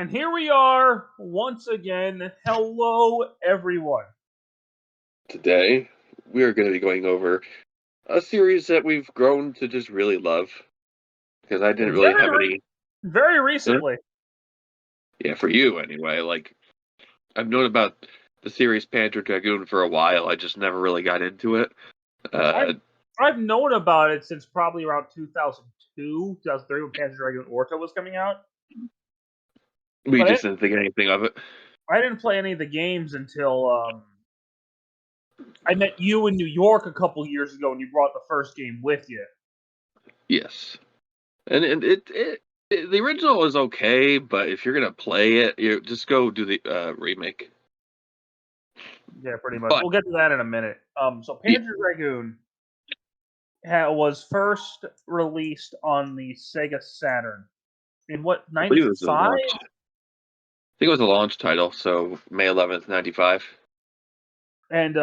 And here we are once again. Hello, everyone. Today, we are going to be going over a series that we've grown to just really love. Because I didn't really have any. Very recently. Yeah, for you anyway. Like, I've known about the series Panzer Dragoon for a while. I just never really got into it. I've known about it since probably around 2002, 2003 when Panzer Dragoon Orca was coming out. We just didn't think anything of it. I didn't play any of the games until I met you in New York a couple years ago, and you brought the first game with you. Yes, and the original was okay, but if you're gonna play it, you just go do the remake. Yeah, pretty much. We'll get to that in a minute. So Panzer Dragoon was first released on the Sega Saturn in what, 95? I think it was a launch title, so May 11th, 95. And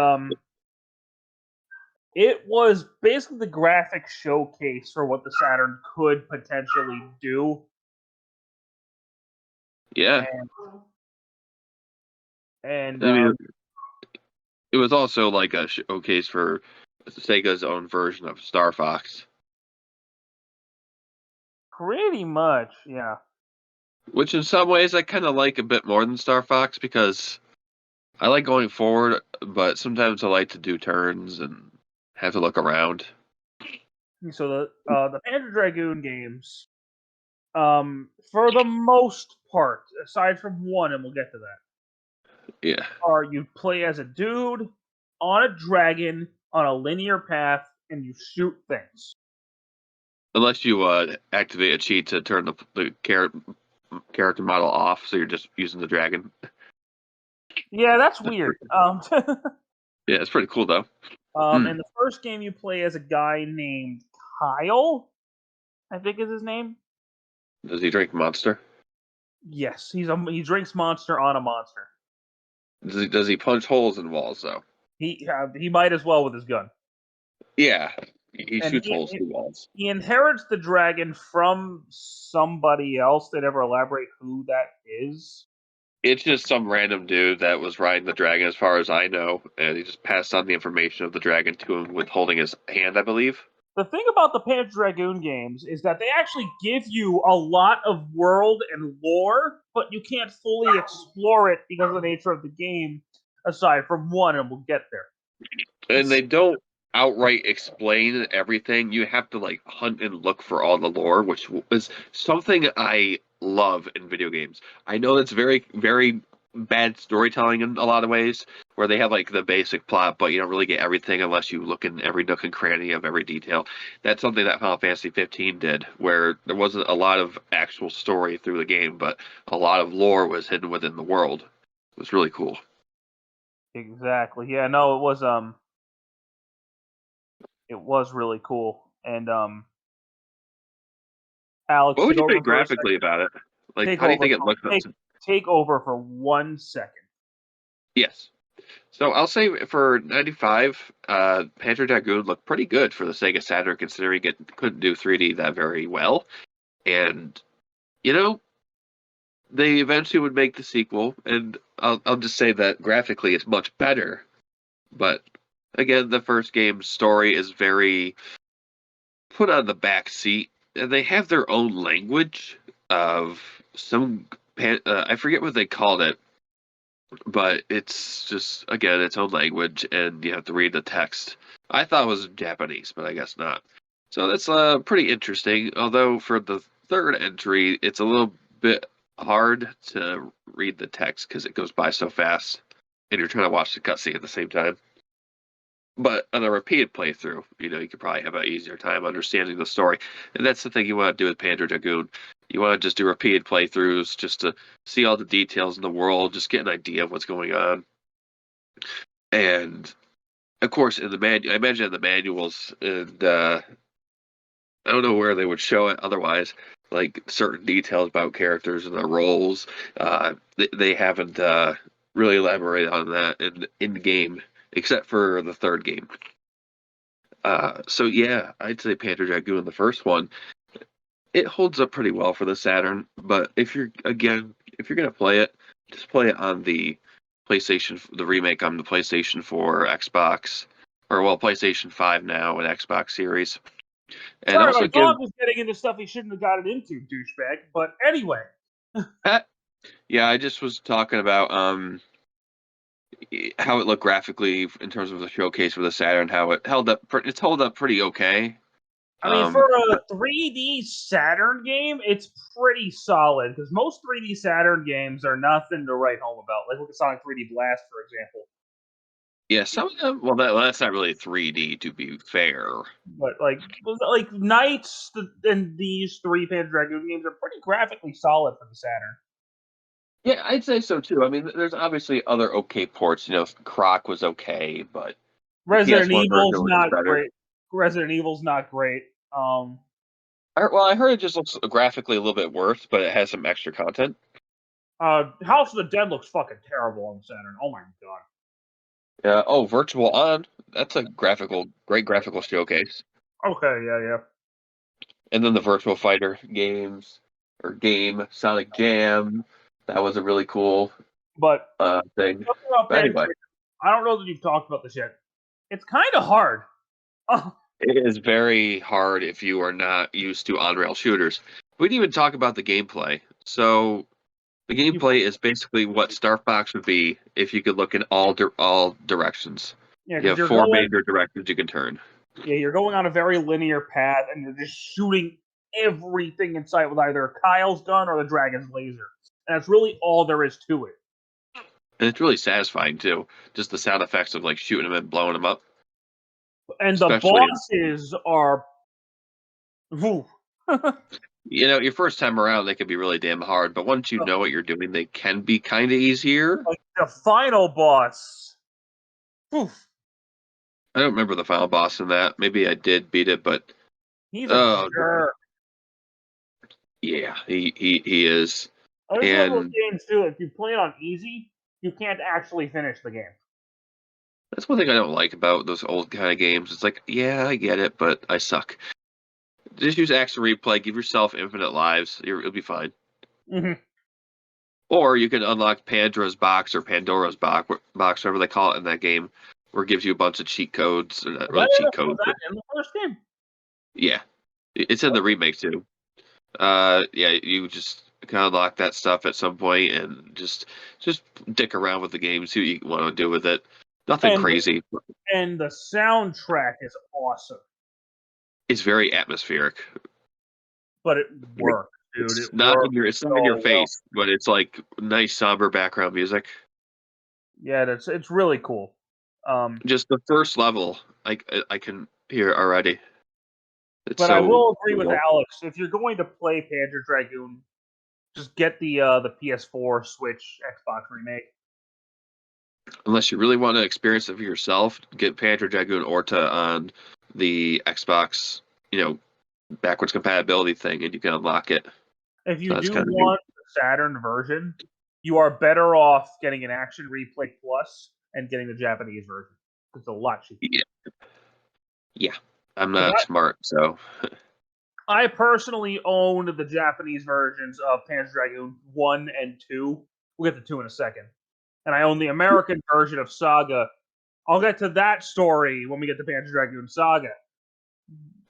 it was basically the graphic showcase for what the Saturn could potentially do. Yeah. And I mean, it was also like a showcase for Sega's own version of Star Fox. Pretty much, yeah. Which in some ways I kind of like a bit more than Star Fox because I like going forward, but sometimes I like to do turns and have to look around. So the Panzer Dragoon games, for the most part, aside from one, and we'll get to that. Yeah. Are you play as a dude on a dragon on a linear path and you shoot things. Unless you activate a cheat to turn the character model off, so you're just using the dragon. Yeah, that's weird. Yeah, it's pretty cool though. And the first game you play as a guy named Kyle, I think is his name. Does he drink Monster? Yes, he drinks Monster on a monster. Does he punch holes in walls though? He might as well with his gun. Yeah, he shoots holes through walls. He inherits the dragon from somebody else. They never elaborate who that is. It's just some random dude that was riding the dragon, as far as I know, and he just passed on the information of the dragon to him with holding his hand, I believe. The thing about the Panzer Dragoon games is that they actually give you a lot of world and lore, but you can't fully explore it because of the nature of the game, aside from one, and we'll get there. And they don't outright explain everything. You have to like hunt and look for all the lore, which is something I love in video games. I know that's very, very bad storytelling in a lot of ways, where they have like the basic plot, but you don't really get everything unless you look in every nook and cranny of every detail. That's something that Final Fantasy 15 did, where there wasn't a lot of actual story through the game, but a lot of lore was hidden within the world. It was really cool. Exactly. Yeah, no, it was really cool. And Alex, what would you think graphically about it? Like, how do you think it looks? Take over for 1 second. Yes. So I'll say for 95, Panzer Dragoon looked pretty good for the Sega Saturn, considering it couldn't do 3D that very well. And, you know, they eventually would make the sequel, and I'll just say that graphically it's much better. But, again, the first game's story is very put on the back seat, and they have their own language of some... I forget what they called it, but it's just, again, its own language, and you have to read the text. I thought it was Japanese, but I guess not. So that's pretty interesting, although for the third entry, it's a little bit hard to read the text because it goes by so fast, and you're trying to watch the cutscene at the same time. But on a repeated playthrough, you could probably have an easier time understanding the story. And that's the thing you want to do with Panzer Dragoon. You want to just do repeated playthroughs just to see all the details in the world, just get an idea of what's going on. And, of course, I imagine in the manuals, and I don't know where they would show it otherwise, like certain details about characters and their roles. They haven't really elaborated on that in the game, except for the third game. So yeah, I'd say Panzer Dragoon, the first one, it holds up pretty well for the Saturn. But if you're if you're gonna play it, just play it on the PlayStation, the remake on the PlayStation 4, Xbox, or well, PlayStation 5 now and Xbox Series. And Sorry, also my give dog was getting into stuff he shouldn't have gotten into, douchebag. But anyway, yeah, I just was talking about how it looked graphically in terms of the showcase for the Saturn, how it held up. It's held up pretty okay. I mean, for a 3D Saturn game, it's pretty solid because most 3D Saturn games are nothing to write home about. Like look at Sonic 3D Blast, for example. Yeah, some of them. Well, that's not really 3D, to be fair. But like Knights and these three Panzer Dragoon games are pretty graphically solid for the Saturn. Yeah, I'd say so too. I mean, there's obviously other okay ports. You know, Croc was okay, but Resident PS1 version Evil's was not better. great. Resident Evil's not great. I heard it just looks graphically a little bit worse, but it has some extra content. House of the Dead looks fucking terrible on the Saturn. Oh my god. Yeah. Oh, Virtual On. That's a great graphical showcase. Okay, yeah. And then the Virtual Fighter games Sonic Jam. That was a really cool But thing. But anyway, I don't know that you've talked about this yet. It's kind of hard. It is very hard if you are not used to on-rail shooters. We didn't even talk about the gameplay. So the gameplay is basically what Star Fox would be if you could look in all directions. Yeah, you have four major directions you can turn. Yeah, you're going on a very linear path, and you're just shooting everything in sight with either Kyle's gun or the Dragon's laser. And that's really all there is to it. And it's really satisfying, too. Just the sound effects of, like, shooting them and blowing them up. And especially the bosses are... You know, your first time around, they can be really damn hard, but once you know what you're doing, they can be kind of easier. Like the final boss. Oof. I don't remember the final boss in that. Maybe I did beat it, but he's a jerk. Yeah, he is. One of those games too. If you play it on easy, you can't actually finish the game. That's one thing I don't like about those old kind of games. It's like, yeah, I get it, but I suck. Just use action replay. Give yourself infinite lives. You'll be fine. Mm-hmm. Or you can unlock Pandora's box or Pandora's box, whatever they call it in that game, where it gives you a bunch of cheat codes. Or not really cheat codes. Was that in the first game? Yeah, it's in the remake too. Yeah, you just can unlock that stuff at some point and just dick around with the game, see what you want to do with it. Nothing crazy. And the soundtrack is awesome. It's very atmospheric. But it works, dude. It's not in your face, but it's like nice somber background music. Yeah, it's really cool. Just the first level, I can hear already. But I will agree with Alex. If you're going to play Panzer Dragoon, just get the PS4, Switch, Xbox remake. Unless you really want to experience it for yourself, get Panzer Dragoon Orta on the Xbox, backwards compatibility thing, and you can unlock it. If you do want the Saturn version, you are better off getting an Action Replay Plus and getting the Japanese version. It's a lot cheaper. Yeah. I'm not smart, so. I personally owned the Japanese versions of Panzer Dragoon 1 and 2. We'll get to 2 in a second. And I own the American version of Saga. I'll get to that story when we get to Panzer Dragoon Saga.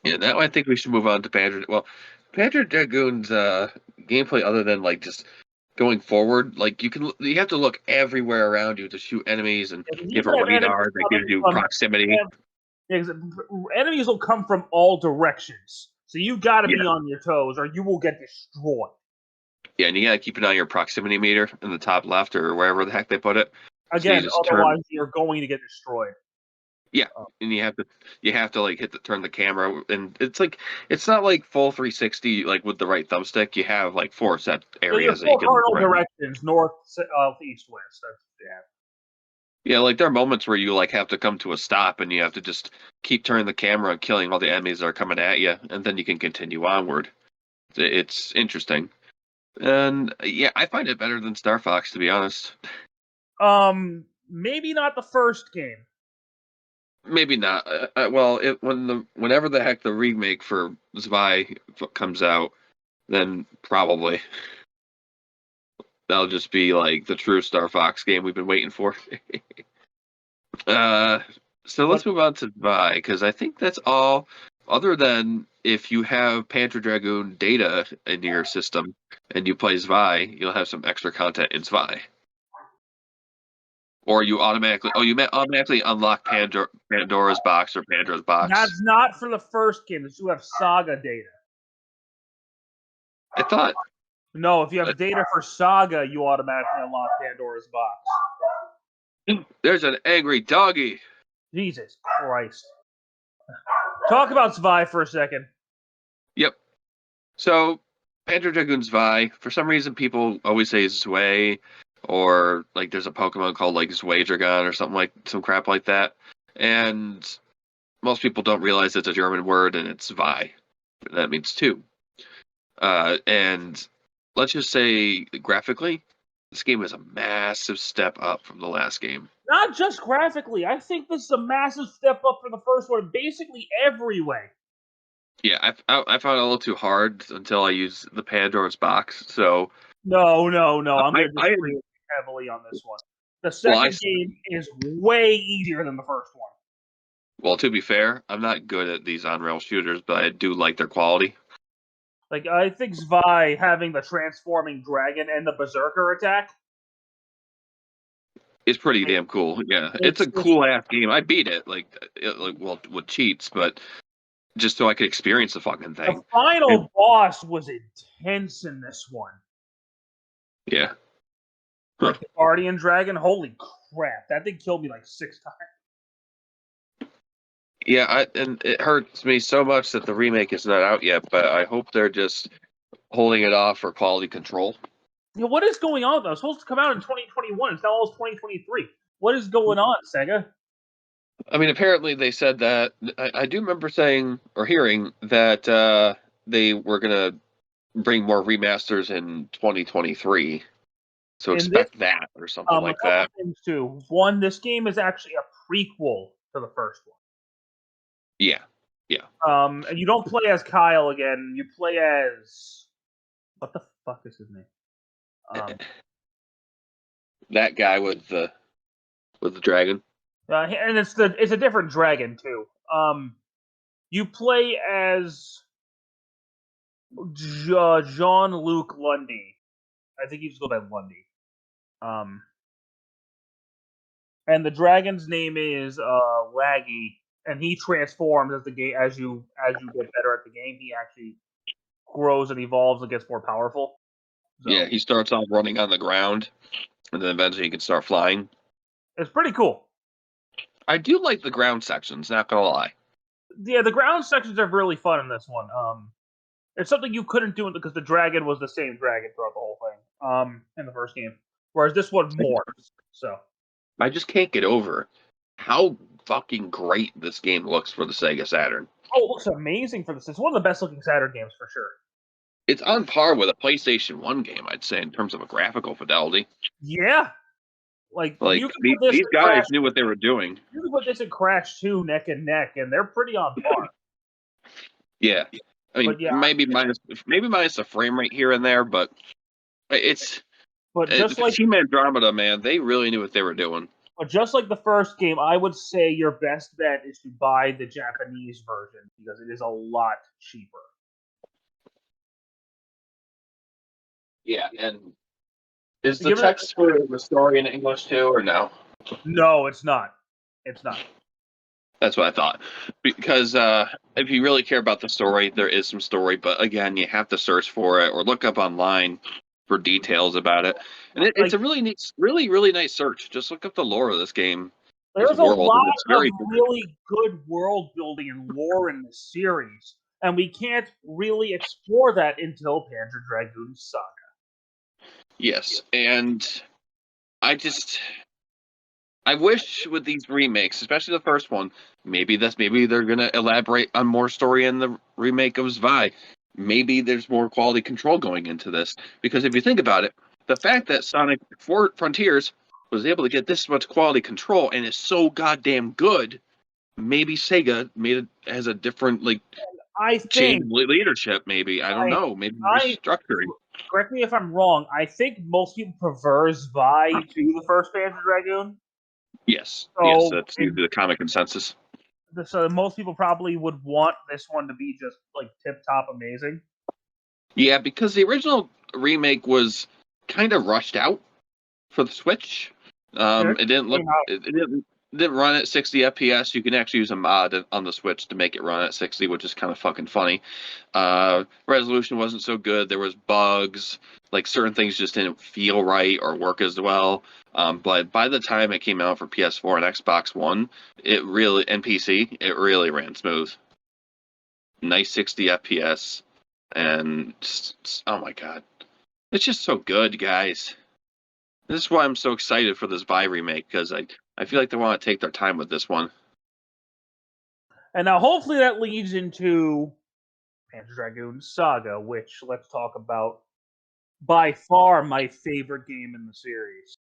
Yeah, now I think we should move on to Panzer. Well, Panzer Dragoon's gameplay, other than like just going forward, like you have to look everywhere around you to shoot enemies, and you have a radar that gives you proximity. Enemies will come from all directions, so you got to be on your toes, or you will get destroyed. Yeah, and you got to keep an eye on your proximity meter in the top left or wherever the heck they put it. Again, so otherwise you're going to get destroyed. Yeah, and you have to like turn the camera, and it's not like full 360 like with the right thumbstick. You have like 4 set areas that you can look directions: north, south, east, west. Yeah, like there are moments where you like have to come to a stop, and you have to just keep turning the camera and killing all the enemies that are coming at you, and then you can continue onward. It's interesting, and yeah, I find it better than Star Fox, to be honest. Maybe not the first game. Maybe not. Whenever the heck the remake for Zwei comes out, then probably. That'll just be like the true Star Fox game we've been waiting for. So let's move on to Vi, because I think that's all. Other than if you have Panzer Dragoon data in your system and you play Zvi, you'll have some extra content in Zvi. Or you automatically automatically unlock Pandora's box or Pandora's box. That's not for the first game. You have Saga data. I thought. No, if you have data for Saga, you automatically unlock Pandora's box. There's an angry doggy. Jesus Christ. Talk about Zvi for a second. Yep. So, Panzer Dragoon Zvi, for some reason people always say Zwei, or like there's a Pokemon called like Zweidragon or something like some crap like that. And most people don't realize it's a German word and it's Zvi. That means two. And let's just say graphically, this game is a massive step up from the last game. Not just graphically. I think this is a massive step up from the first one, basically every way. Yeah, I found it a little too hard until I used the Pandora's box. So no. I'm going to disagree heavily on this one. The second game is way easier than the first one. Well, to be fair, I'm not good at these on-rail shooters, but I do like their quality. Like, I think Zvi having the transforming dragon and the berserker attack is pretty damn cool. Yeah, it's a cool-ass game. I beat it, well, with cheats, but just so I could experience the fucking thing. The final boss was intense in this one. Yeah. Like the Guardian Dragon, holy crap. That thing killed me like 6 times. Yeah, and it hurts me so much that the remake is not out yet, but I hope they're just holding it off for quality control. Yeah, what is going on, though? It's supposed to come out in 2021. It's now almost 2023. What is going on, Sega? I mean, apparently they said that. I do remember saying or hearing that they were going to bring more remasters in 2023. So expect that or something like that. Things too. One, this game is actually a prequel to the first one. Yeah. And you don't play as Kyle again. You play as what the fuck is his name? That guy with the dragon. And it's a different dragon too. You play as Jean-Luc Lundy. I think he's go by Lundy. And the dragon's name is Laggy, and he transforms as you get better at the game. He actually grows and evolves and gets more powerful. So, yeah, he starts off running on the ground, and then eventually he can start flying. It's pretty cool. I do like the ground sections, not gonna lie. Yeah, the ground sections are really fun in this one. It's something you couldn't do because the dragon was the same dragon throughout the whole thing. In the first game, whereas this one morphs. So I just can't get over how fucking great this game looks for the Sega Saturn. Oh, it looks amazing for this. It's one of the best looking Saturn games for sure. It's on par with a PlayStation 1 game, I'd say, in terms of a graphical fidelity. Yeah. Like these guys knew what they were doing. You can put this in Crash 2 neck and neck, and they're pretty on par. Yeah. I mean, maybe minus the frame rate here and there, but it's... But just like Team Andromeda, man, they really knew what they were doing. But just like the first game, I would say your best bet is to buy the Japanese version because it is a lot cheaper. Yeah, and is the text for the story in English too, or no? No, it's not. It's not. That's what I thought. Because if you really care about the story, there is some story, but again, you have to search for it or look up online for details about it. And it's a really neat, really nice search. Just look up the lore of this game. There's a lot of really good world building and lore in this series, and we can't really explore that until Panzer Dragoon Saga. Yes, and I wish with these remakes, especially the first one, maybe they're gonna elaborate on more story in the remake of Zvi. Maybe there's more quality control going into this. Because if you think about it, the fact that Sonic Frontiers was able to get this much quality control and is so goddamn good, maybe Sega has a different change leadership. Maybe I don't know. Maybe restructuring. correct me if I'm wrong, I think most people prefer Zwei to the first Panzer Dragoon. Yes, So yes, that's usually the common consensus. So most people probably would want this one to be just like tip top amazing. Yeah, because the original remake was kind of rushed out for the Switch. It didn't look. It didn't run at 60 FPS. You can actually use a mod on the Switch to make it run at 60, which is kind of fucking funny. Resolution wasn't so good. There was bugs. Like certain things just didn't feel right or work as well. But by the time it came out for PS4 and Xbox One, and PC, it really ran smooth. Nice 60 FPS, and oh my god, it's just so good, guys. This is why I'm so excited for this Vi remake, because I feel like they want to take their time with this one. And now hopefully that leads into Panzer Dragoon Saga, which let's talk about. By far my favorite game in the series.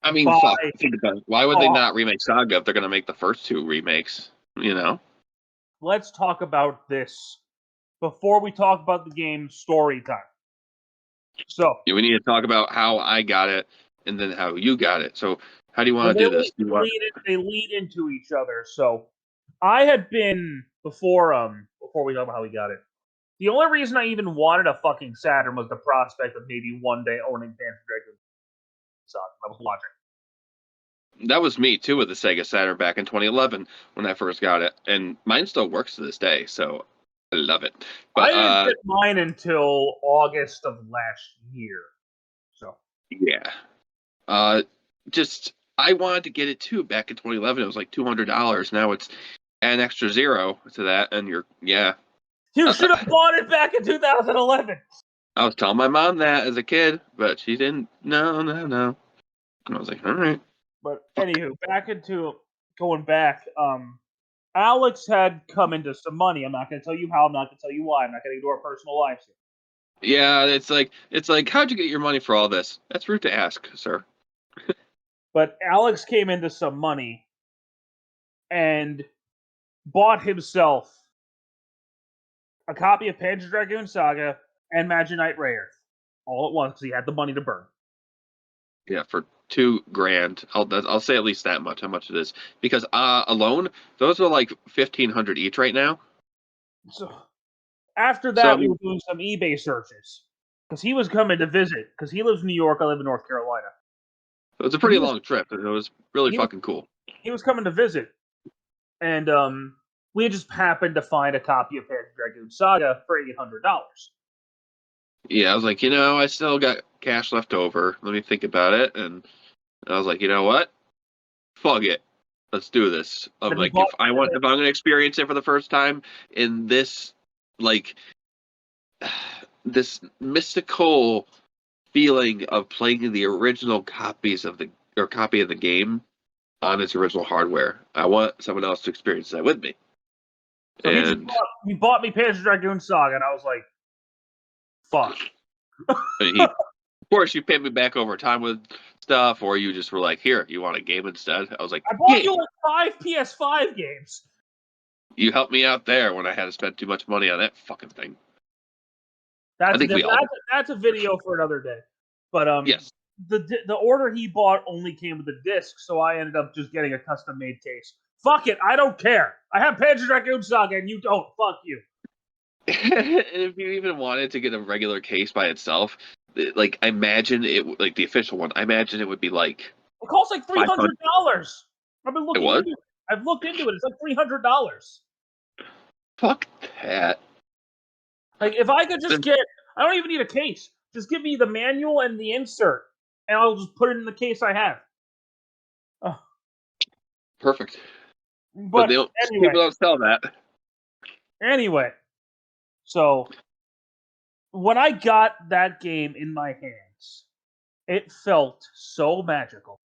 I mean, fuck. Think about it. Why would they not remake Saga if they're going to make the first two remakes? You know? Let's talk about this before we talk about the game story time. So we need to talk about how I got it and then how you got it. So how do you want to do this? They lead into each other. So I had been before we talk about how we got it. The only reason I even wanted a fucking Saturn was the prospect of maybe one day owning Panzer Dragoon. I was watching. That was me too with the Sega Saturn back in 2011 when I first got it, and mine still works to this day. So I love it. But I didn't get mine until August of last year. So yeah, just I wanted to get it too back in 2011. It was like $200. Now it's an extra zero to that, and you should have bought it back in 2011. I was telling my mom that as a kid, but she didn't. No. And I was like, all right. But anywho, going back. Alex had come into some money. I'm not going to tell you how. I'm not going to tell you why. I'm not going to ignore personal lives here. Yeah, it's like, how'd you get your money for all this? That's rude to ask, sir. But Alex came into some money and bought himself a copy of Panzer Dragoon Saga and Maginite Rayer all at once because he had the money to burn. Yeah, for $2,000. I'll say at least that much. How much it is? Because alone, those are like 1,500 each right now. So after that, we were doing some eBay searches because he was coming to visit. Because he lives in New York, I live in North Carolina. It was a pretty long trip, and it was really fucking cool. He was coming to visit, and we just happened to find a copy of Panzer Dragoon Saga for $800. Yeah, I was like, I still got cash left over. Let me think about it, and I was like, you know what? Fuck it. Let's do this. I'm like, if I'm going to experience it for the first time in this, like, this mystical feeling of playing the original copy of the game on its original hardware, I want someone else to experience that with me. So he bought me Panzer Dragoon Saga, and I was like, fuck. Of course, you paid me back over time with stuff, or you just were like, here, you want a game instead? I was like, I bought you like 5 PS5 games. You helped me out there when I had to spend too much money on that fucking thing. That's a video for another day. But yes. The order he bought only came with a disc, so I ended up just getting a custom-made case. Fuck it, I don't care. I have Panzer Dragoon Saga, and you don't. Fuck you. If you even wanted to get a regular case by itself, like I imagine it, like the official one, I imagine it would be like it costs like $300. I've been looking into it. I've looked into it. It's like $300. Fuck that. Like if I could just I don't even need a case. Just give me the manual and the insert, and I'll just put it in the case I have. Oh. Perfect. But anyway, people don't sell that. Anyway, so when I got that game in my hands, it felt so magical.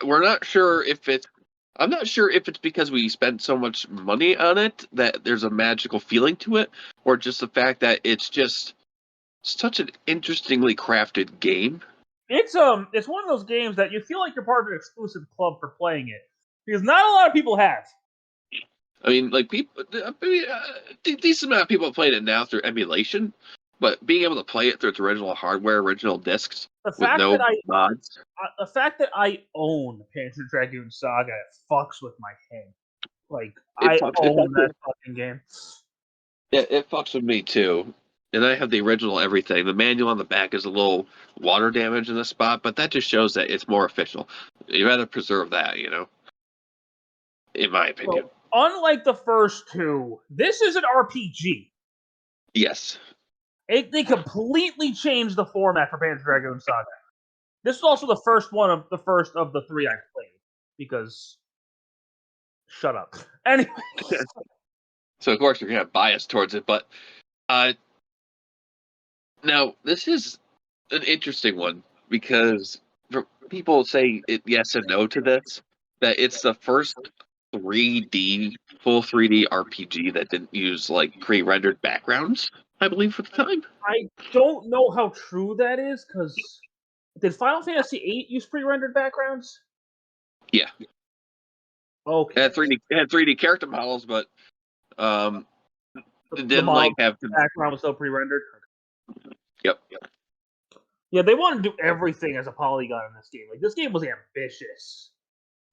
We're not sure if it's. I'm not sure if it's because we spent so much money on it that there's a magical feeling to it, or just the fact that it's just such an interestingly crafted game. It's one of those games that you feel like you're part of an exclusive club for playing it, because not a lot of people have. I mean, like decent amount of people have played it now through emulation, but being able to play it through its original hardware, original discs, The with fact no that mods. the fact that I own Panzer Dragoon Saga fucks with my head. Like, I own that fucking game. It fucks with me too. And I have the original everything. The manual on the back is a little water damage in the spot, but that just shows that it's more official. You rather preserve that, you know? In my opinion. So, unlike the first two, this is an RPG. Yes. They completely changed the format for Panzer Dragoon Saga. This is also the first of the three I played, because shut up. Anyway. So of course you're gonna have bias towards it, but now this is an interesting one because people say yes and no to this. That it's the first 3D full 3D RPG that didn't use like pre-rendered backgrounds, I believe, for the time. I don't know how true that is, because did Final Fantasy VIII use pre-rendered backgrounds? Yeah. Okay. It had 3D character models, but it didn't like have background was still pre-rendered. Yep. Yeah, they want to do everything as a polygon in this game. Like, this game was ambitious.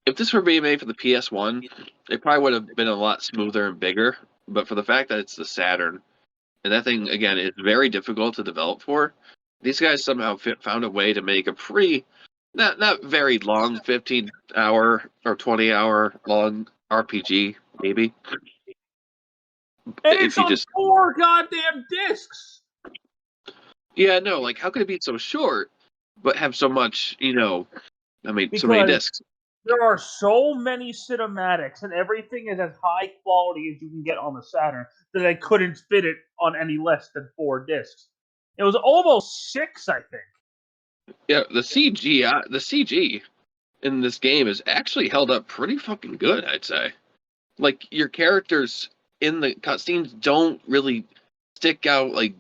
If this were being made for the PS1, it probably would have been a lot smoother and bigger. But for the fact that it's the Saturn, and that thing again is very difficult to develop for, these guys somehow found a way to make a pretty, not very long, 15-hour or 20-hour long RPG, maybe. And it's on 4 goddamn discs. Yeah, no, like how could it be so short, but have so much, so many discs? There are so many cinematics, and everything is as high quality as you can get on the Saturn, that I couldn't fit it on any less than 4 discs. It was almost 6, I think. Yeah, the CG in this game is actually held up pretty fucking good, I'd say. Like, your characters in the cutscenes don't really stick out like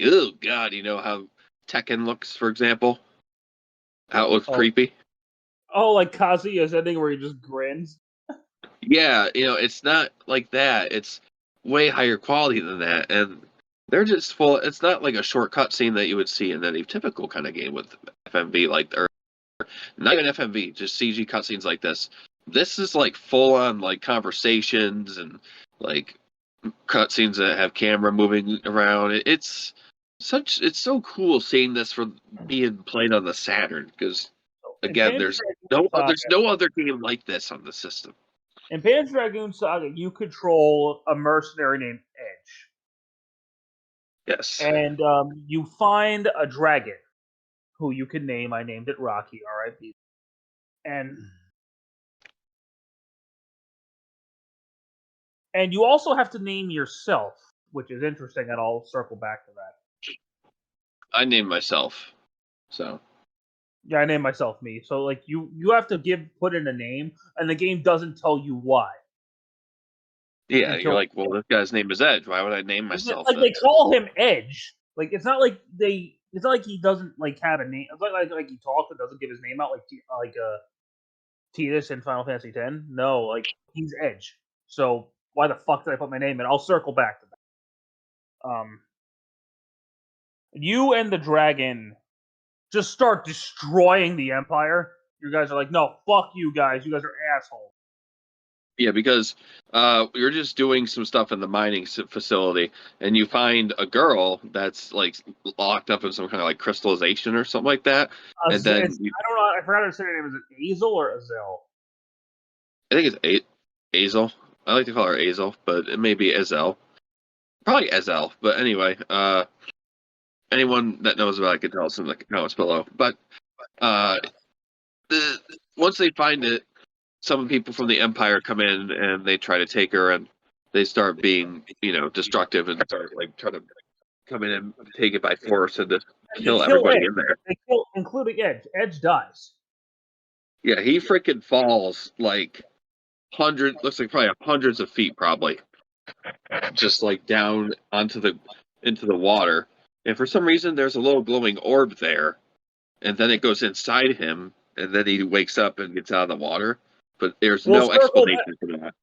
oh god, how Tekken looks, for example. How it looks creepy. Oh, like Kazuya's ending where he just grins? Yeah, it's not like that. It's way higher quality than that. And they're just full. It's not like a short cutscene that you would see in any typical kind of game with FMV, or not even FMV, just CG cutscenes like this. This is like full on like conversations and like cutscenes that have camera moving around. It's so cool seeing this for being played on the Saturn, because again, there's no other game like this on the system. In Panzer Dragoon Saga, you control a mercenary named Edge. Yes. And you find a dragon who you can name. I named it Rocky, R.I.P. And you also have to name yourself, which is interesting, and I'll circle back to that. I named myself, so. Yeah, I named myself me. So, like, you have to put in a name, and the game doesn't tell you why. Yeah, you're like, well, this guy's name is Edge. Why would I name myself? Like, they call him Edge. Like, it's not like it's not like he doesn't like have a name. It's not like he talks and doesn't give his name out like Tidus in Final Fantasy X. No, like, he's Edge. So why the fuck did I put my name in? I'll circle back to that. You and the dragon just start destroying the Empire. You guys are like, no, fuck you guys. You guys are assholes. Yeah, because you're just doing some stuff in the mining facility, and you find a girl that's like locked up in some kind of like crystallization or something like that. And then I don't know. I forgot her say her name. Is it Azel or Azel? I think it's Azel. I like to call her Azel, but it may be Azel. Probably Azel. But anyway, anyone that knows about it can tell us in the comments below. But once they find it, some people from the Empire come in and they try to take her, and they start being, destructive and start like trying to come in and take it by force and just kill everybody in there. They kill, including Edge. Edge dies. Yeah, he freaking falls like looks like probably hundreds of feet, probably, just like down into the water. And for some reason, there's a little glowing orb there, and then it goes inside him, and then he wakes up and gets out of the water. But there's no explanation for that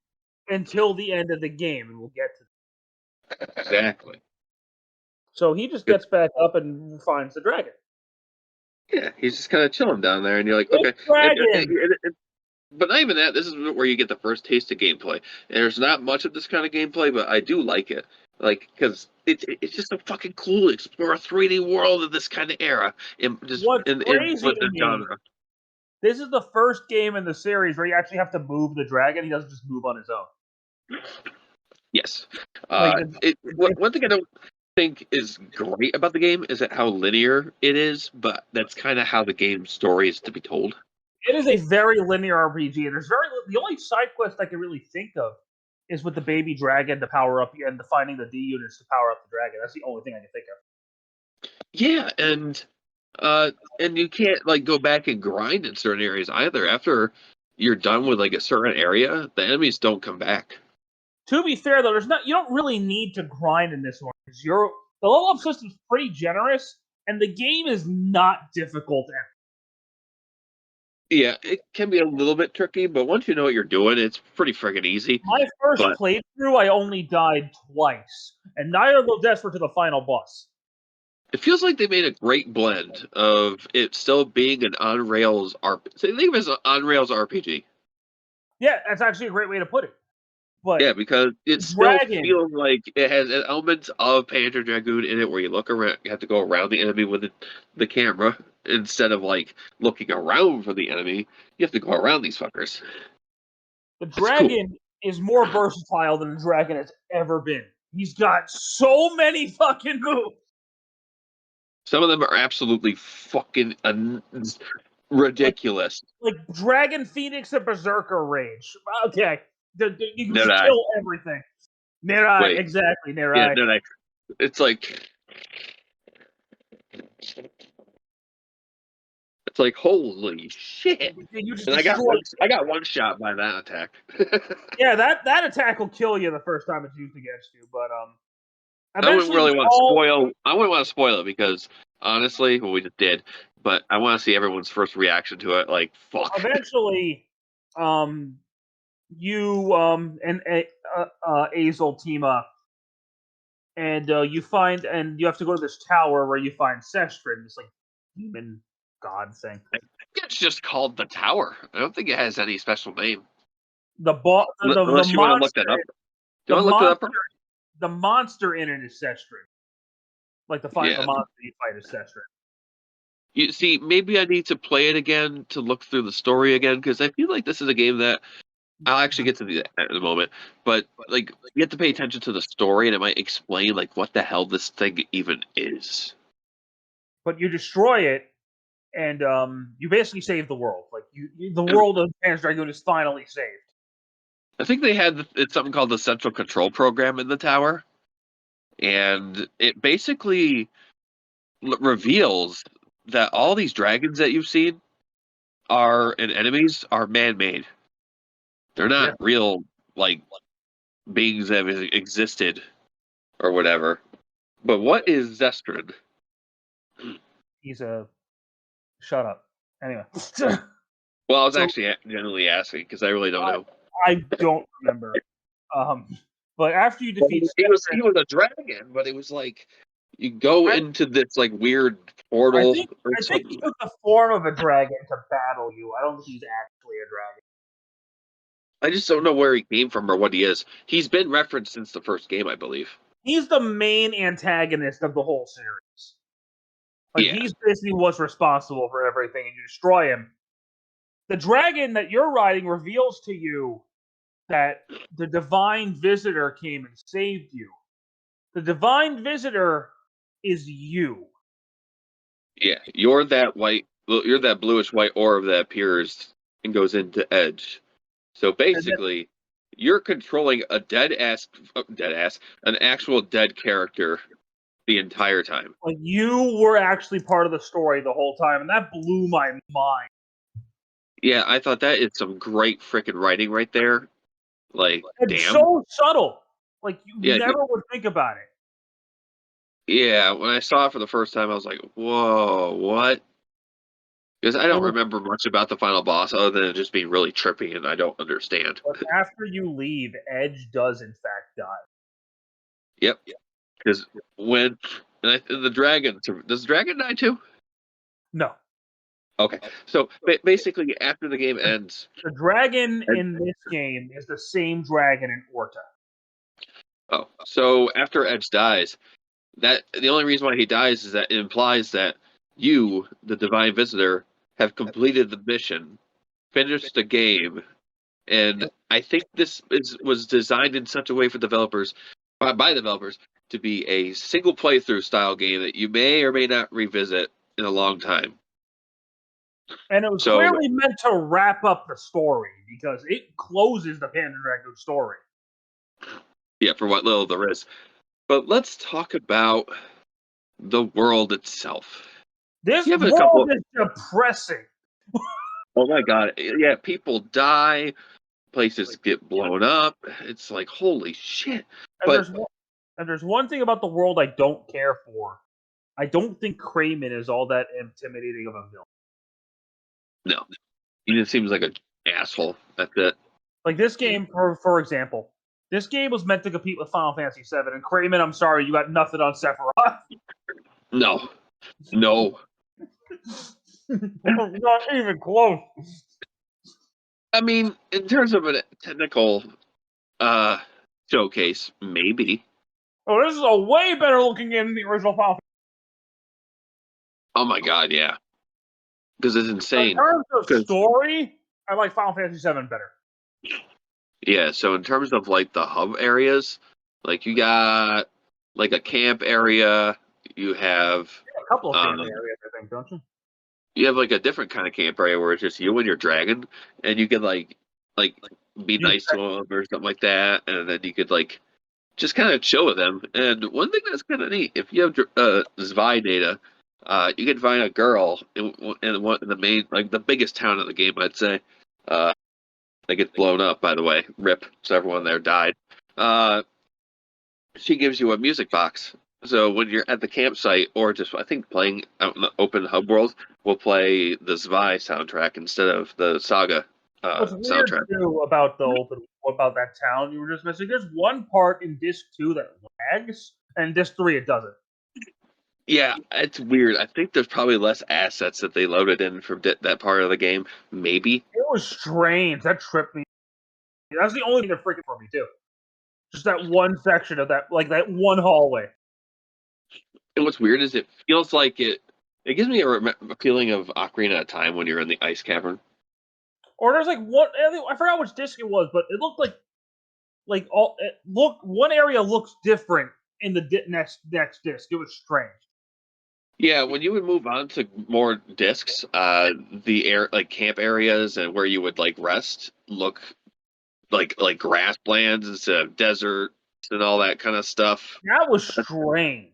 until the end of the game, and we'll get to that. Exactly. So he just gets back up and finds the dragon. Yeah, he's just kind of chilling down there, and you're like, It's okay. dragon! But not even that. This is where you get the first taste of gameplay. And there's not much of this kind of gameplay, but I do like it. Like, because it's just a fucking cool to explore a 3D world in this kind of era. What's crazy to The me, genre. this is the first game in the series where you actually have to move the dragon. He doesn't just move on his own. Yes. Like, One thing I don't think is great about the game is how linear it is, but that's kind of how the game's story is to be told. it is a very linear RPG, and the only side quest I can really think of is with the baby dragon to power up and the finding the D units to power up the dragon. That's the only thing I can think of. Yeah, and you can't like go back and grind in certain areas either. After you're done with like a certain area, the enemies don't come back. To be fair, though, you don't really need to grind in this one because the level up system is pretty generous, and the game is not difficult. Yeah, it can be a little bit tricky, but once you know what you're doing, it's pretty friggin' easy. My first But playthrough, I only died twice, and neither of those deaths were to the final boss. it feels like they made a great blend of it still being an on rails RPG. So think of it as an on rails RPG. Yeah, that's actually a great way to put it. But Yeah, because it still feels like it has elements of Panzer Dragoon in it, where you look around, you have to go around the enemy with the camera instead of like looking around for the enemy. You have to go around these fuckers. the dragon is more versatile than the dragon has ever been. He's got so many fucking moves. Some of them are absolutely fucking ridiculous. Like Dragon Phoenix and Berserker Rage. Okay. You can Nirai. kill everything. Nirai, Wait. exactly, Nirai. Yeah, Nirai. It's like holy shit! And I got one shot by that attack. Yeah, that attack will kill you the first time it's used against you. But I wouldn't really want to spoil. I wouldn't want to spoil it because honestly, well, we just did. But I want to see everyone's first reaction to it. Like, fuck. Eventually, you and Azel team up, and you have to go to this tower where you find Sestrin, this like demon god thing. I think it's just called the Tower. I don't think it has any special name. Unless you want to look that up. Do you want to look that up? The monster in it is Sestrin. Like the monster you fight is Sestrin. You see, maybe I need to play it again to look through the story again, because I feel like this is a game that I'll actually get to that in a moment. But like, you have to pay attention to the story, and it might explain like what the hell this thing even is. But you destroy it, and you basically save the world. Like the world of Panzer Dragoon is finally saved. I think they had it's something called the Central Control Program in the tower, and it basically reveals that all these dragons that you've seen and enemies are man-made. They're not real, like, beings that have existed or whatever. But what is Zestrin? He's a... Shut up. Anyway. Well, I was actually generally asking, because I really don't know. I don't remember. But after you defeat he was a dragon, but it was like, you go into this, like, weird portal. I think he took the form of a dragon to battle you. I don't think he's actually a dragon. I just don't know where he came from or what he is. He's been referenced since the first game, I believe. He's the main antagonist of the whole series. Like, he's basically what's responsible for everything, and you destroy him. The dragon that you're riding reveals to you that the Divine Visitor came and saved you. The Divine Visitor is you. Yeah, you're that bluish white orb that appears and goes into Edge. So basically, you're controlling a an actual dead character the entire time. Like, you were actually part of the story the whole time, and that blew my mind. Yeah, I thought that is some great freaking writing right there. Like, it's so subtle. Like, you never would think about it. Yeah, when I saw it for the first time, I was like, whoa, what? Because I don't remember much about the final boss other than it just being really trippy and I don't understand. But after you leave, Edge does in fact die. Yep. Because when And the dragon, does the dragon die too? No. Okay, so basically, after the game ends, the dragon in this game is the same dragon in Orta. Oh, so after Edge dies, that the only reason why he dies is that it implies that you, the Divine Visitor, have completed the mission, finished the game, and I think was designed in such a way for developers, by developers, to be a single playthrough style game that you may or may not revisit in a long time. And it was clearly meant to wrap up the story because it closes the Panzer Dragoon story. Yeah, for what little there is. But let's talk about the world itself. This world is depressing. Oh my god. Yeah, people die, places get blown up. It's like, holy shit. And there's one thing about the world I don't care for. I don't think Kramen is all that intimidating of a villain. No. He just seems like an asshole. That's it. Like this game, for example, this game was meant to compete with Final Fantasy VII, and Kramen, I'm sorry, you got nothing on Sephiroth. No. Not even close. I mean, in terms of a technical showcase, maybe. Oh, this is a way better looking game than the original Final Fantasy. Oh my god, yeah. Because it's insane. In terms of story, I like Final Fantasy VII better. Yeah, so in terms of like the hub areas, like you got like a camp area, you have a couple of camp areas, I think, don't you? You have like a different kind of camp area where it's just you and your dragon, and you can like be nice to them or something like that, and then you could like just kind of chill with them. And one thing that's kind of neat, if you have Zvi data, you can find a girl in the main, like the biggest town in the game, I'd say. That gets blown up, by the way. RIP. So everyone there died. She gives you a music box. So when you're at the campsite, or just I think playing out in the open hub world, we'll play the Zvi soundtrack instead of the Saga soundtrack. Too about that town you were just mentioning. There's one part in Disc 2 that lags, and Disc 3 it doesn't. Yeah, it's weird. I think there's probably less assets that they loaded in from that part of the game. Maybe. It was strange. That tripped me. That's the only thing that freaking for me too. Just that one section of that, like that one hallway. And what's weird is it feels like it gives me a feeling of Ocarina of Time when you're in the ice cavern. Or there's like I forgot which disc it was, but it looked one area looks different in the next disc. It was strange. Yeah, when you would move on to more discs, the camp areas and where you would like rest look like grasslands instead of deserts and all that kind of stuff. That was strange.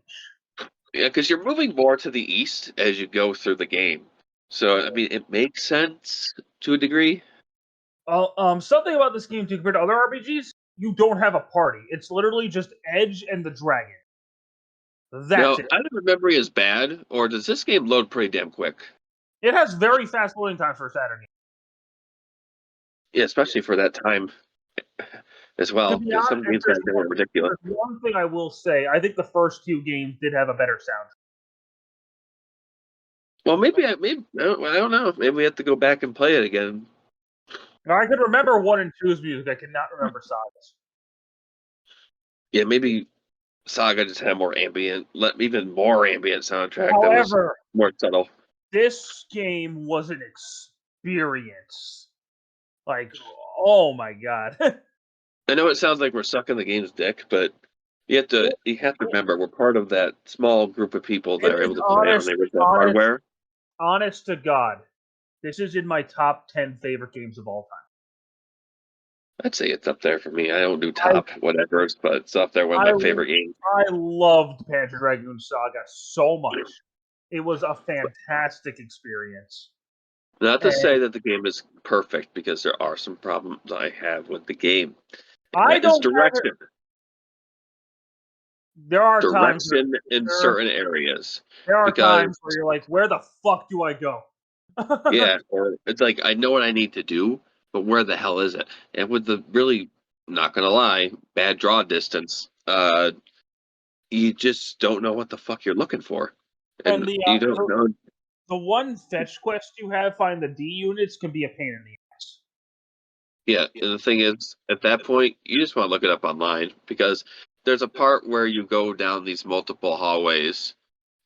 Yeah, because you're moving more to the east as you go through the game. So I mean, it makes sense to a degree. Something about this game too compared to other RPGs, you don't have a party. It's literally just Edge and the dragon. That's it. Either memory is bad, or does this game load pretty damn quick? It has very fast loading times for a Saturn game. Yeah, especially for that time as well. Some games are ridiculous. One thing I will say, I think the first two games did have a better soundtrack. Well, maybe I don't know. Maybe we have to go back and play it again. Now, I could remember 1 and 2's music. I cannot remember Saga's. Yeah, maybe Saga just had more ambient, even more ambient soundtrack. However, that was more subtle. This game was an experience. Like, oh my god. I know it sounds like we're sucking the game's dick, but you have to remember we're part of that small group of people that are able to play on the original hardware. Honest to God, this is in my top 10 favorite games of all time. I'd say it's up there for me. I don't do top whatever, but it's up there with my favorite games. I loved Panzer Dragoon Saga so much. It was a fantastic experience. Not to say that the game is perfect, because there are some problems I have with the game. Direction. There are times in certain areas. There are times where you're like, where the fuck do I go? Yeah, or it's like, I know what I need to do, but where the hell is it? And with the really, not gonna lie, bad draw distance, you just don't know what the fuck you're looking for, And and you don't know. the one fetch quest you have, find the D units, can be a pain in the ass. Yeah, and the thing is, at that point, you just want to look it up online because there's a part where you go down these multiple hallways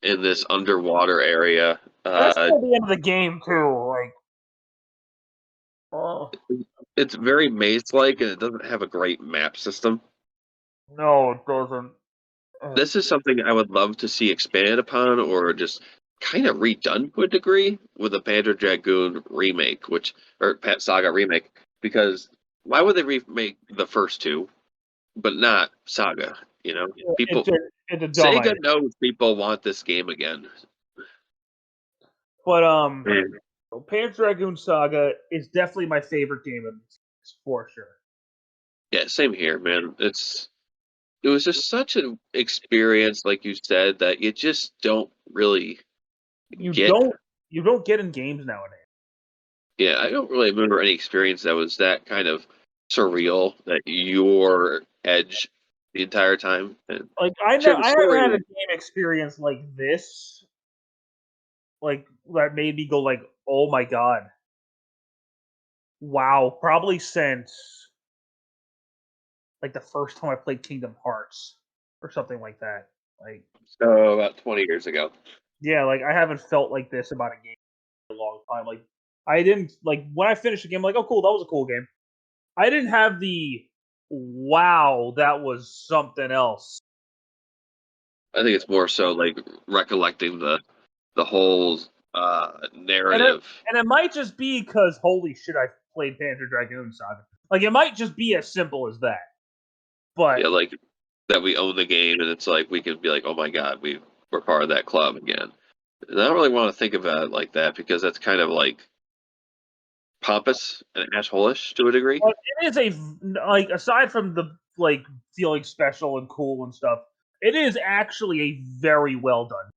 in this underwater area. That's at the end of the game too. Like, It's very maze-like, and it doesn't have a great map system. no, it doesn't. This is something I would love to see expanded upon, or just kind of redone to a degree with a Panzer Dragoon remake, or Pat Saga remake. Because why would they remake the first two, but not Saga? You know, people. It's a dumb Sega idea. knows people want this game again. But Panzer Dragoon Saga is definitely my favorite game of this for sure. Yeah, same here, man. It was just such an experience, like you said, that you just don't really get. You don't get in games nowadays. Yeah, I don't really remember any experience that was that kind of surreal, that your edge the entire time. And Like I haven't had a game experience like this, like that made me go like, oh my god, wow, probably since like the first time I played Kingdom Hearts or something like that. Like, so about 20 years ago. yeah, like I haven't felt like this about a game in a long time. Like I didn't like when I finished the game, like, oh cool, that was a cool game. I didn't have the wow, that was something else. I think it's more so like recollecting the whole narrative. And it might just be because holy shit, I played Panzer Dragoon Saga. Like it might just be as simple as that. But Yeah, like that we own the game, and it's like we can be like, oh my god, we're part of that club again. And I don't really want to think about it like that because that's kind of like pompous and asshole-ish to a degree. but it is a like aside from the like feeling special and cool and stuff, it is actually a very well done.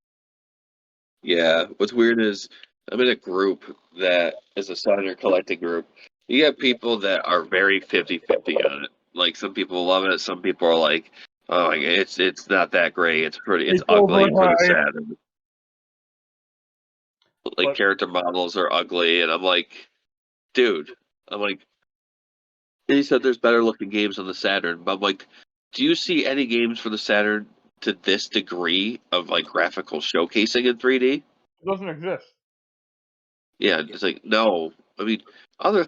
Yeah, what's weird is I'm in a group that is a Saturn collecting group. You have people that are very 50-50 on it. Like some people love it, some people are like, oh, it's not that great. It's ugly for the Saturn. Like character models are ugly, and I'm like, dude, I'm like, he said there's better looking games on the Saturn, but I'm like, do you see any games for the Saturn to this degree of like graphical showcasing in 3D? It doesn't exist. Yeah, it's like no. I mean,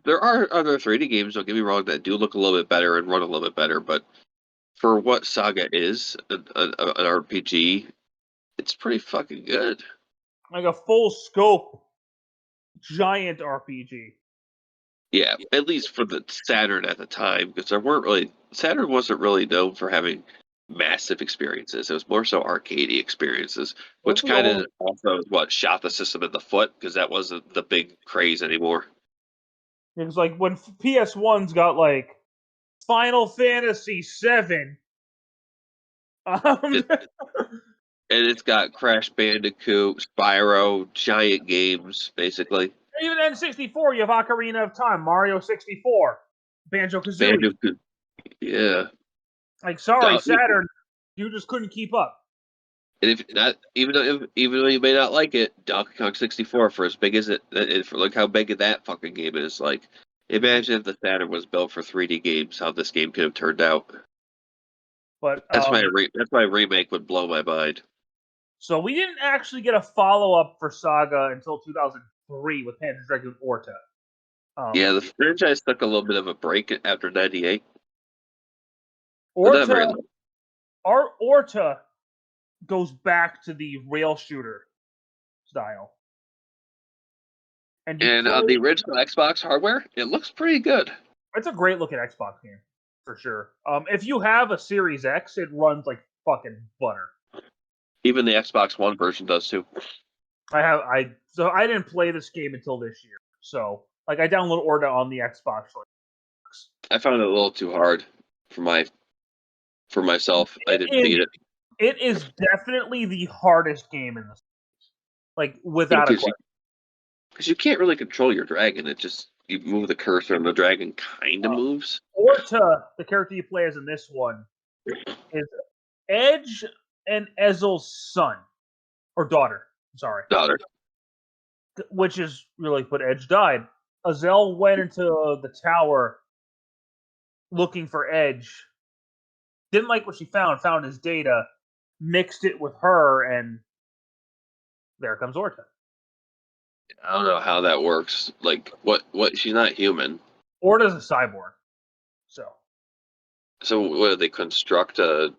there are other 3D games. Don't get me wrong, that do look a little bit better and run a little bit better. But for what Saga is, an RPG, it's pretty fucking good. Like a full scope giant RPG. Yeah, at least for the Saturn at the time, because Saturn wasn't really known for having massive experiences. It was more so arcadey experiences, which kind of also what shot the system in the foot because that wasn't the big craze anymore. It was like when PS1's got like Final Fantasy VII. And it's got Crash Bandicoot, Spyro, giant games, basically. Even N64, you have Ocarina of Time, Mario 64, Banjo-Kazooie. Bandicoot, yeah. Like, sorry, Saturn, you just couldn't keep up. And if not, even though you may not like it, Donkey Kong 64, for as big as look how big that fucking game is. Like, imagine if the Saturn was built for 3D games, how this game could have turned out. But that's why a remake would blow my mind. So we didn't actually get a follow-up for Saga until 2003 with Panzer Dragoon Orta. Yeah, the franchise took a little bit of a break after '98. Orta goes back to the rail shooter style. And on the original Xbox hardware, it looks pretty good. It's a great looking Xbox game, for sure. If you have a Series X, it runs like fucking butter. Even the Xbox One version does too. So I didn't play this game until this year. So like I downloaded Orta on the Xbox. I found it a little too hard for myself. I didn't beat it. It is definitely the hardest game in this. Like without a question. Because you can't really control your dragon. It just you move the cursor and the dragon kind of moves. Orta, the character you play as in this one, is Edge and Ezel's son or daughter. Sorry, daughter. which is really what Edge died. Ezel went into the tower looking for Edge. Didn't like what she found. Found his data, mixed it with her, and there comes Orta. I don't know how that works. Like, what? She's not human. Orta's a cyborg, so. So, what do they construct a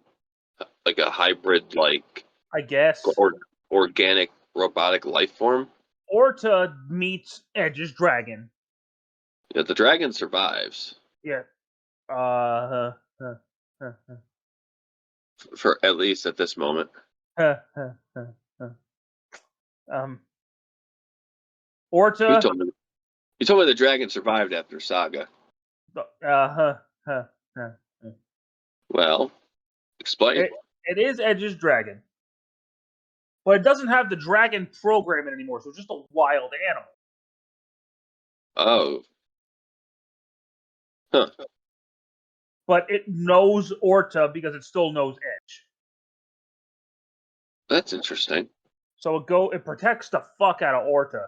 hybrid, like, I guess organic robotic life form? Orta meets Edge's dragon. Yeah, the dragon survives. Yeah. For at least at this moment. Orta. You told me the dragon survived after Saga. Well, explain. It is Edge's dragon, but it doesn't have the dragon programming anymore, so it's just a wild animal. Oh. Huh. But it knows Orta because it still knows Edge. That's interesting. So it protects the fuck out of Orta.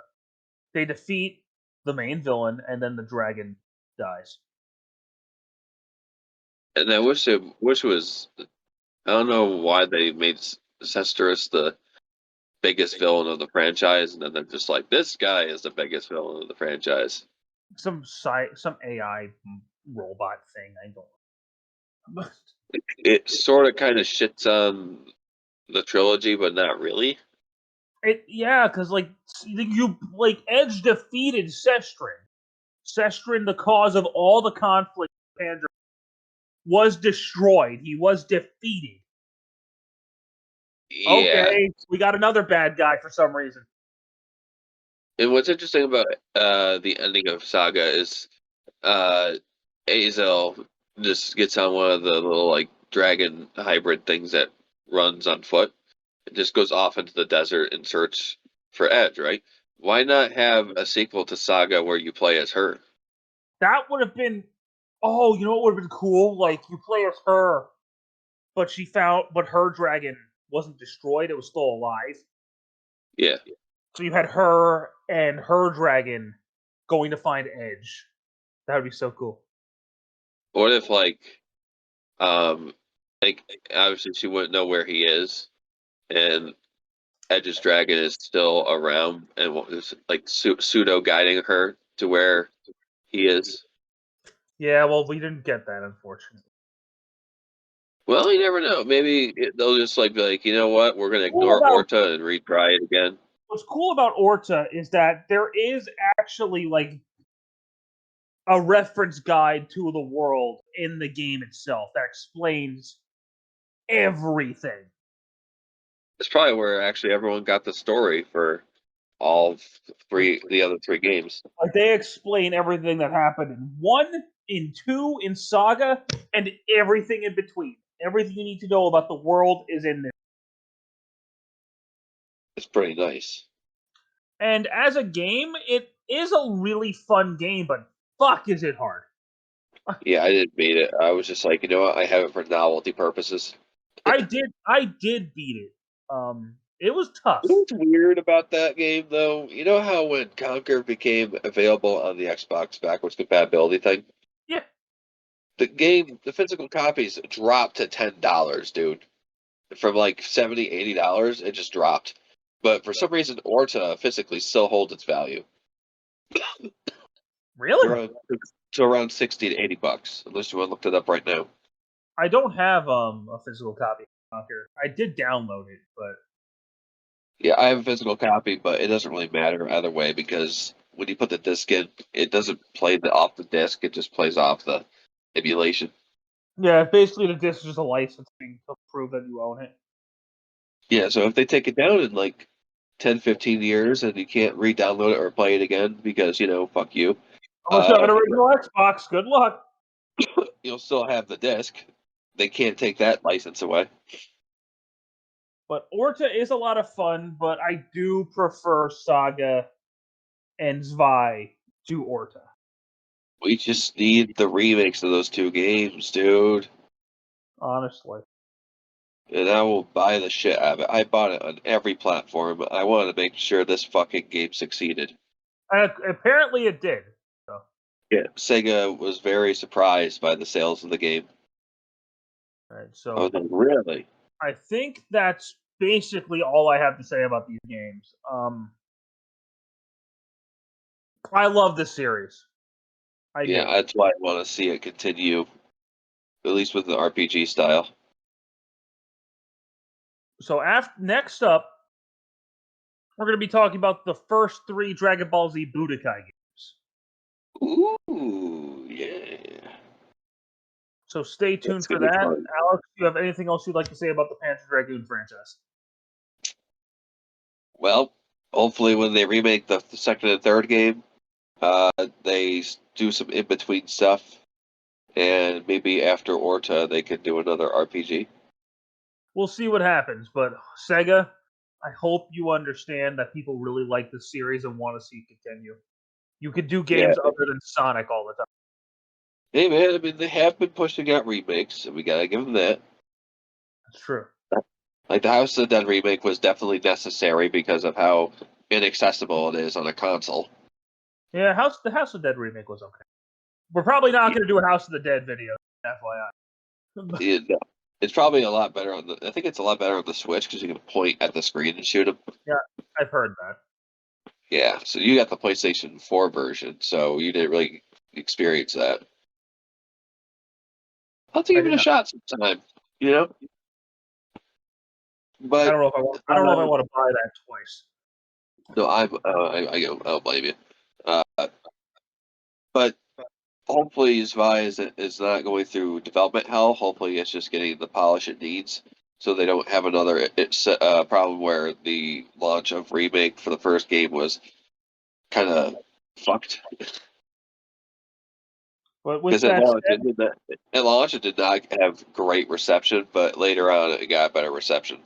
They defeat the main villain, and then the dragon dies. And I wish it was. I don't know why they made Sesterus the biggest villain of the franchise, and then they're just like, this guy is the biggest villain of the franchise. Some AI robot thing. I don't. It sort of kind of shits on the trilogy, but not really. Because Edge defeated Sestrin. Sestrin, the cause of all the conflict, Panzer was destroyed. He was defeated. Yeah. Okay, we got another bad guy for some reason. And what's interesting about the ending of Saga is Azel just gets on one of the little like dragon hybrid things that runs on foot. It just goes off into the desert in search for Edge, right? Why not have a sequel to Saga where you play as her? That would have been. Oh, you know what would have been cool? Like you play as her, but her dragon wasn't destroyed; it was still alive. Yeah. So you had her and her dragon going to find Edge. That would be so cool. What if obviously she wouldn't know where he is, and Edge's dragon is still around and is like pseudo guiding her to where he is. Yeah, well, we didn't get that, unfortunately. Well, you never know. Maybe they'll just be like, you know what? We're going to ignore Orta and retry it again. What's cool about Orta is that there is actually a reference guide to the world in the game itself that explains everything. It's probably where actually everyone got the story for all the other three games. Like they explain everything that happened in 1, in 2, in Saga, and everything in between. Everything you need to know about the world is in there. It's pretty nice. And as a game, it is a really fun game, but fuck is it hard. Yeah, I didn't beat it. I was just like, you know what? I have it for novelty purposes. I did beat it. It was tough. What's weird about that game, though? You know how when Conquer became available on the Xbox backwards compatibility thing? Yeah. The physical copies dropped to $10, dude. From like $70, $80, it just dropped. But for some reason, Orta physically still holds its value. Really? To around 60 to $80, unless you want to look it up right now. I don't have a physical copy of Conquer. I did download it, but yeah, I have a physical copy, but it doesn't really matter either way because when you put the disc in, it doesn't play off the disc; it just plays off the emulation. Yeah, basically the disc is just a licensing to prove that you own it. Yeah, so if they take it down in like 10, 15 years and you can't re-download it or play it again because, fuck you. Unless you have an original Xbox, good luck. You'll still have the disc. They can't take that license away. But Orta is a lot of fun, but I do prefer Saga and Zwei to Orta. We just need the remakes of those two games, dude. Honestly. and I will buy the shit out of it. I bought it on every platform. I wanted to make sure this fucking game succeeded. Apparently it did. So. Yeah. Sega was very surprised by the sales of the game. All right, so I was like, really? I think that's basically all I have to say about these games. I love this series. I do. That's why I want to see it continue, at least with the RPG style. So next up, we're going to be talking about the first 3 Dragon Ball Z Budokai games. Ooh, yeah. So stay tuned for that. Alex, do you have anything else you'd like to say about the Panzer Dragoon franchise? Well, hopefully when they remake the second and third game, they do some in-between stuff, and maybe after Orta they could do another RPG. We'll see what happens, but Sega, I hope you understand that people really like this series and want to see it continue. You could do games other than Sonic all the time. Hey man, I mean they have been pushing out remakes, and we gotta give them that. That's true. Like the House of the Dead remake was definitely necessary because of how inaccessible it is on a console. Yeah, the House of the Dead remake was okay. We're probably not going to do a House of the Dead video, FYI. It's probably a lot better on the. I think it's a lot better on the Switch because you can point at the screen and shoot them. Yeah, I've heard that. Yeah, so you got the PlayStation 4 version, so you didn't really experience that. I'll have to give it a shot sometime, you know. But I don't know if I want to buy that twice. No, I don't blame you. But hopefully, Zvi is not going through development hell. Hopefully, it's just getting the polish it needs, so they don't have another problem where the launch of remake for the first game was kind of fucked. But with that said, at launch it did not have great reception, but later on it got better reception.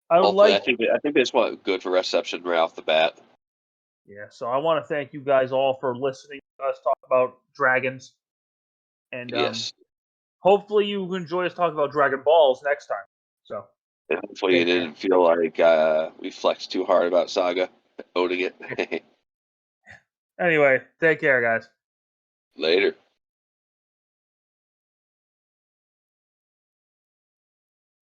I think they just want good for reception right off the bat. Yeah, so I want to thank you guys all for listening to us talk about dragons, and yes, hopefully you enjoy us talking about Dragon Balls next time. So, and hopefully you didn't feel like we flexed too hard about Saga owning it. Anyway, take care, guys. Later.